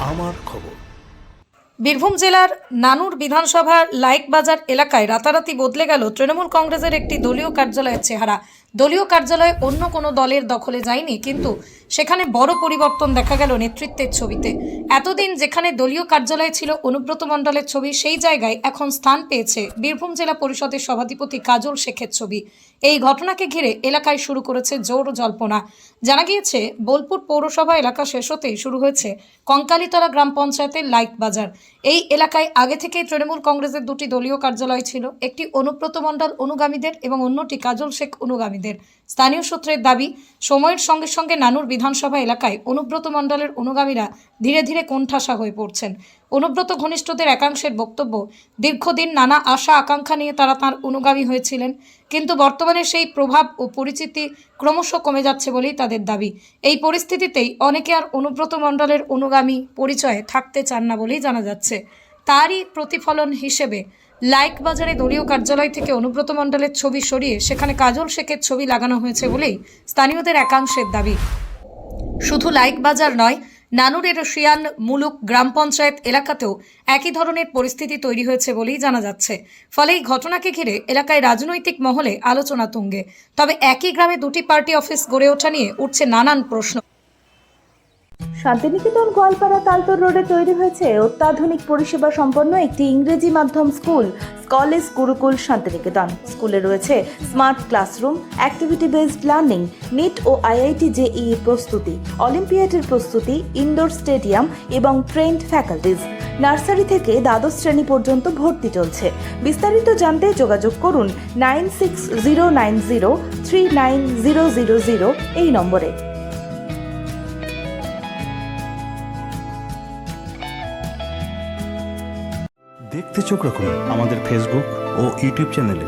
আমার খবর। বীরভূম জেলার নানুর বিধানসভার লাইকবাজার এলাকায় রাতারাতি বদলে গেল তৃণমূল কংগ্রেসের একটি দলীয় কার্যালয়ের চেহারা। দলীয় কার্যালয় অন্য কোনো দলের দখলে যায়নি, কিন্তু সেখানে বড় পরিবর্তন দেখা গেল নেতৃত্বের ছবিতে। এতদিন যেখানে দলীয় কার্যালয়ে ছিল অনুব্রত মণ্ডলের ছবি, সেই জায়গায় এখন স্থান পেয়েছে বীরভূম জেলা পরিষদের সভাধিপতি কাজল শেখের ছবি। এই ঘটনাকে ঘিরে এলাকায় শুরু করেছে জোর জল্পনা। জানা গিয়েছে, বোলপুর পৌরসভা এলাকা শেষ হতেই শুরু হয়েছে কঙ্কালীতলা গ্রাম পঞ্চায়েতের লাইকবাজার। এই এলাকায় আগে থেকেই তৃণমূল কংগ্রেসের দুটি দলীয় কার্যালয় ছিল, একটি অনুব্রত মণ্ডল অনুগামীদের এবং অন্যটি কাজল শেখ অনুগামীদের। স্থানীয় সূত্রের দাবি, সময়ের সঙ্গে সঙ্গে নানুর বিধানসভা এলাকায় অনুব্রত মণ্ডলের অনুগামীরা ধীরে ধীরে কোণঠাসা হয়ে পড়ছেন। অনুব্রত ঘনিষ্ঠদের একাংশের বক্তব্য, দীর্ঘদিন নানা আশা আকাঙ্ক্ষা নিয়ে তারা তাঁর অনুগামী হয়েছিলেন, কিন্তু বর্তমানে সেই প্রভাব ও পরিচিতি ক্রমশ কমে যাচ্ছে বলেই তাদের দাবি। এই পরিস্থিতিতেই অনেকে আর অনুব্রত মণ্ডলের অনুগামী পরিচয়ে থাকতে চান না বলেই জানা যাচ্ছে। তারই প্রতিফলন হিসেবে লাইকবাজারে দলীয় কার্যালয় থেকে অনুব্রত মণ্ডলের ছবি সরিয়ে সেখানে কাজল শেখের ছবি লাগানো হয়েছে বলেই স্থানীয়দের একাংশের দাবি। শুধু লাইকবাজার নয়, নানুরের শিয়ান মুলুক গ্রাম পঞ্চায়েত এলাকাতেও একই ধরনের পরিস্থিতি তৈরি হয়েছে বলেই জানা যাচ্ছে। ফলে এই ঘটনাকে ঘিরে এলাকায় রাজনৈতিক মহলে আলোচনা তুঙ্গে। তবে একই গ্রামে দুটি পার্টি অফিস গড়ে ওঠা নিয়ে উঠছে নানান প্রশ্ন। শান্তিনিকেতন গোয়ালপাড়া তালতর রোডে তৈরি হয়েছে অত্যাধুনিক পরিষেবা সম্পন্ন একটি ইংরেজি মাধ্যম স্কুল, কলেজ গুরুকুল শান্তিনিকেতন। স্কুলে রয়েছে smart classroom, activity based learning, NEET ও আইআইটি জেইই প্রস্তুতি, অলিম্পিয়াডের প্রস্তুতি, ইনডোর স্টেডিয়াম এবং ট্রেন্ড ফ্যাকাল্টিজ। নার্সারি থেকে দ্বাদশ শ্রেণী পর্যন্ত ভর্তি চলছে। বিস্তারিত জানতে যোগাযোগ করুন 9609039000 এই নম্বরে। দেখতে চোখ রাখুন আমাদের ফেসবুক ও ইউটিউব চ্যানেলে।